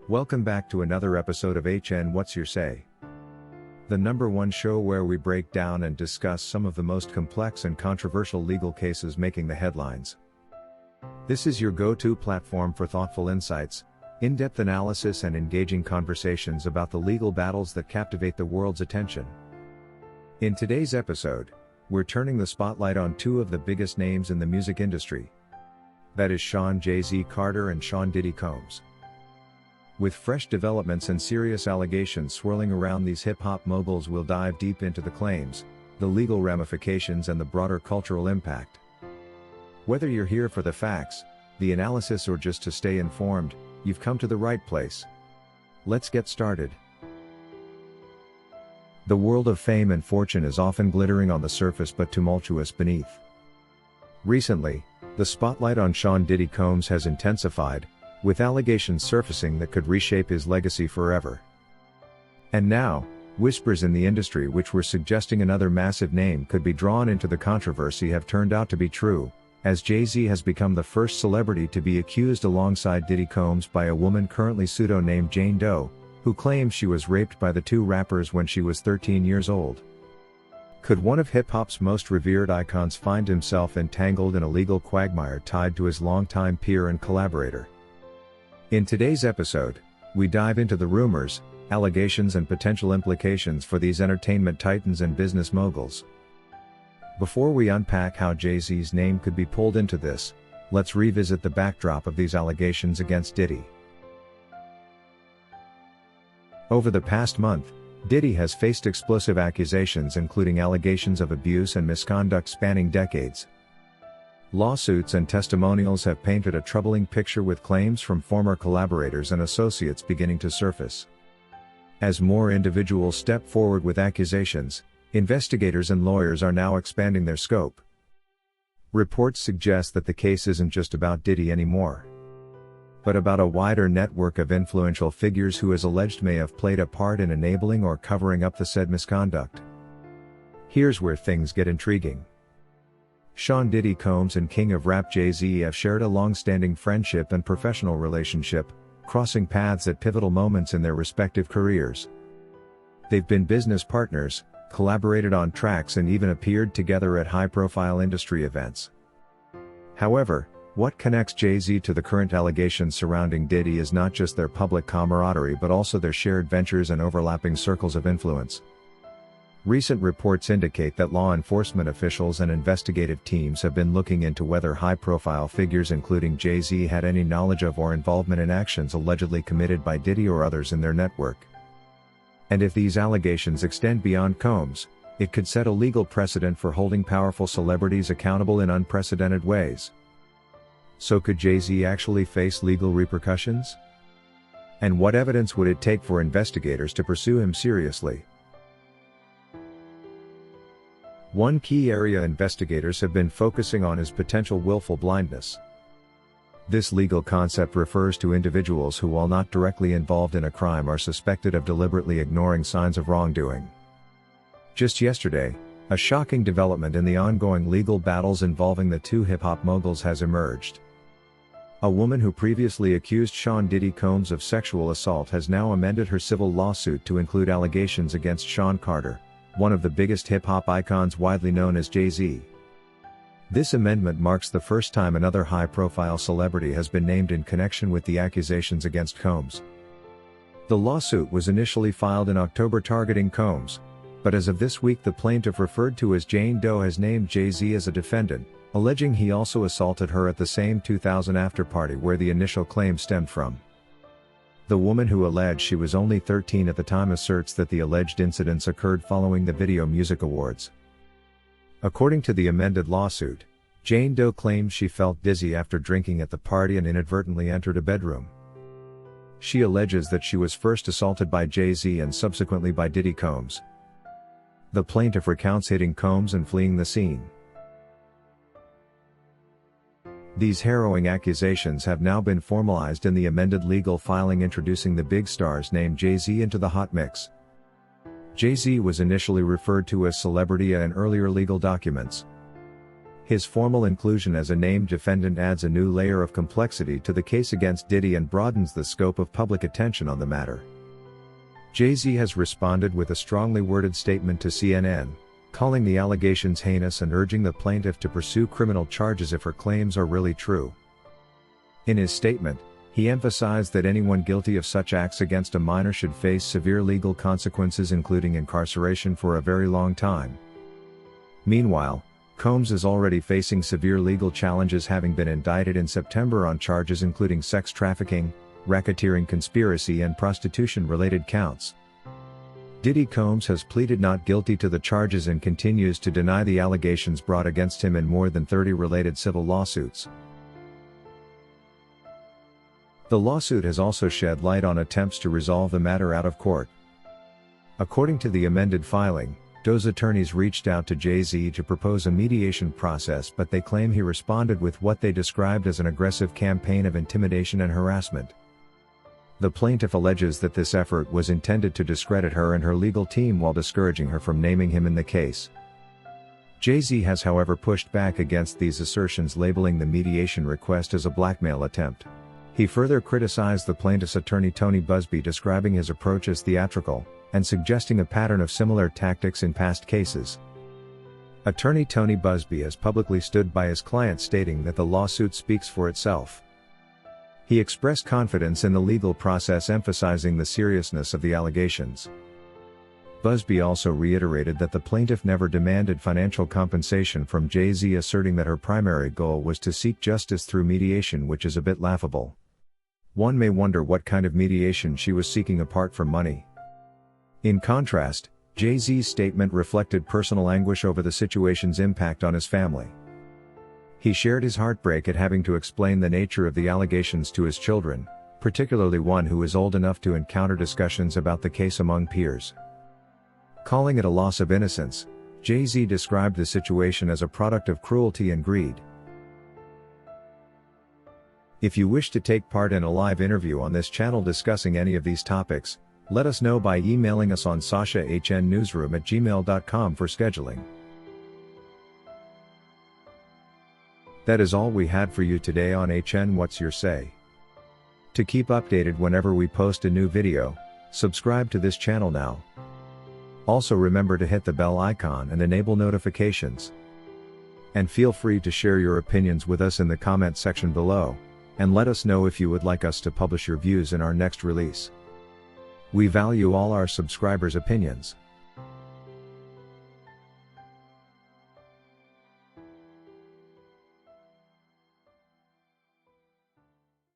Welcome back to another episode of HN What's Your Say? The #1 show where we break down and discuss some of the most complex and controversial legal cases making the headlines. This is your go-to platform for thoughtful insights, in-depth analysis and engaging conversations about the legal battles that captivate the world's attention. In today's episode, we're turning the spotlight on two of the biggest names in the music industry. That is Sean Jay-Z Carter and Sean Diddy Combs. With fresh developments and serious allegations swirling around these hip-hop moguls, we'll dive deep into the claims, the legal ramifications and the broader cultural impact. Whether you're here for the facts, the analysis or just to stay informed, you've come to the right place. Let's get started. The world of fame and fortune is often glittering on the surface but tumultuous beneath. Recently, the spotlight on Sean Diddy Combs has intensified, with allegations surfacing that could reshape his legacy forever. And now, whispers in the industry which were suggesting another massive name could be drawn into the controversy have turned out to be true, as Jay-Z has become the first celebrity to be accused alongside Diddy Combs by a woman currently pseudo-named Jane Doe, who claims she was raped by the two rappers when she was 13 years old. Could one of hip-hop's most revered icons find himself entangled in a legal quagmire tied to his longtime peer and collaborator? In today's episode, we dive into the rumors, allegations and potential implications for these entertainment titans and business moguls. Before we unpack how Jay-Z's name could be pulled into this, let's revisit the backdrop of these allegations against Diddy. Over the past month, Diddy has faced explosive accusations including allegations of abuse and misconduct spanning decades. Lawsuits and testimonials have painted a troubling picture with claims from former collaborators and associates beginning to surface. As more individuals step forward with accusations, investigators and lawyers are now expanding their scope. Reports suggest that the case isn't just about Diddy anymore, but about a wider network of influential figures who is alleged may have played a part in enabling or covering up the said misconduct. Here's where things get intriguing. Sean Diddy Combs and King of Rap Jay-Z have shared a long-standing friendship and professional relationship, crossing paths at pivotal moments in their respective careers. They've been business partners, collaborated on tracks and even appeared together at high-profile industry events. However, what connects Jay-Z to the current allegations surrounding Diddy is not just their public camaraderie but also their shared ventures and overlapping circles of influence. Recent reports indicate that law enforcement officials and investigative teams have been looking into whether high-profile figures including Jay-Z had any knowledge of or involvement in actions allegedly committed by Diddy or others in their network. And if these allegations extend beyond Combs, it could set a legal precedent for holding powerful celebrities accountable in unprecedented ways. So could Jay-Z actually face legal repercussions? And what evidence would it take for investigators to pursue him seriously? One key area investigators have been focusing on is potential willful blindness. This legal concept refers to individuals who, while not directly involved in a crime, are suspected of deliberately ignoring signs of wrongdoing. Just yesterday, a shocking development in the ongoing legal battles involving the two hip-hop moguls has emerged. A woman who previously accused Sean Diddy Combs of sexual assault has now amended her civil lawsuit to include allegations against Sean Carter, one of the biggest hip-hop icons widely known as Jay-Z. This amendment marks the first time another high-profile celebrity has been named in connection with the accusations against Combs. The lawsuit was initially filed in October targeting Combs, but as of this week the plaintiff, referred to as Jane Doe, has named Jay-Z as a defendant, alleging he also assaulted her at the same 2000 after-party where the initial claim stemmed from. The woman, who alleged she was only 13 at the time, asserts that the alleged incidents occurred following the Video Music Awards. According to the amended lawsuit, Jane Doe claims she felt dizzy after drinking at the party and inadvertently entered a bedroom. She alleges that she was first assaulted by Jay-Z and subsequently by Diddy Combs. The plaintiff recounts hitting Combs and fleeing the scene. These harrowing accusations have now been formalized in the amended legal filing, introducing the big star's name Jay-Z into the hot mix. Jay-Z was initially referred to as Celebrity in earlier legal documents. His formal inclusion as a named defendant adds a new layer of complexity to the case against Diddy and broadens the scope of public attention on the matter. Jay-Z has responded with a strongly worded statement to CNN, calling the allegations heinous and urging the plaintiff to pursue criminal charges if her claims are really true. In his statement, he emphasized that anyone guilty of such acts against a minor should face severe legal consequences, including incarceration for a very long time. Meanwhile, Combs is already facing severe legal challenges, having been indicted in September on charges including sex trafficking, racketeering, conspiracy and prostitution-related counts. Diddy Combs has pleaded not guilty to the charges and continues to deny the allegations brought against him in more than 30 related civil lawsuits. The lawsuit has also shed light on attempts to resolve the matter out of court. According to the amended filing, Doe's attorneys reached out to Jay-Z to propose a mediation process, but they claim he responded with what they described as an aggressive campaign of intimidation and harassment. The plaintiff alleges that this effort was intended to discredit her and her legal team while discouraging her from naming him in the case. Jay-Z has however pushed back against these assertions, labeling the mediation request as a blackmail attempt. He further criticized the plaintiff's attorney Tony Busby, describing his approach as theatrical, and suggesting a pattern of similar tactics in past cases. Attorney Tony Busby has publicly stood by his client, stating that the lawsuit speaks for itself. He expressed confidence in the legal process, emphasizing the seriousness of the allegations. Busby also reiterated that the plaintiff never demanded financial compensation from Jay-Z, asserting that her primary goal was to seek justice through mediation, which is a bit laughable. One may wonder what kind of mediation she was seeking apart from money. In contrast, Jay-Z's statement reflected personal anguish over the situation's impact on his family. He shared his heartbreak at having to explain the nature of the allegations to his children, particularly one who is old enough to encounter discussions about the case among peers. Calling it a loss of innocence, Jay-Z described the situation as a product of cruelty and greed. If you wish to take part in a live interview on this channel discussing any of these topics, let us know by emailing us on sashahnnewsroom@gmail.com for scheduling. That is all we had for you today on HN What's Your Say. To keep updated whenever we post a new video, subscribe to this channel now. Also remember to hit the bell icon and enable notifications. And feel free to share your opinions with us in the comment section below, and let us know if you would like us to publish your views in our next release. We value all our subscribers' opinions.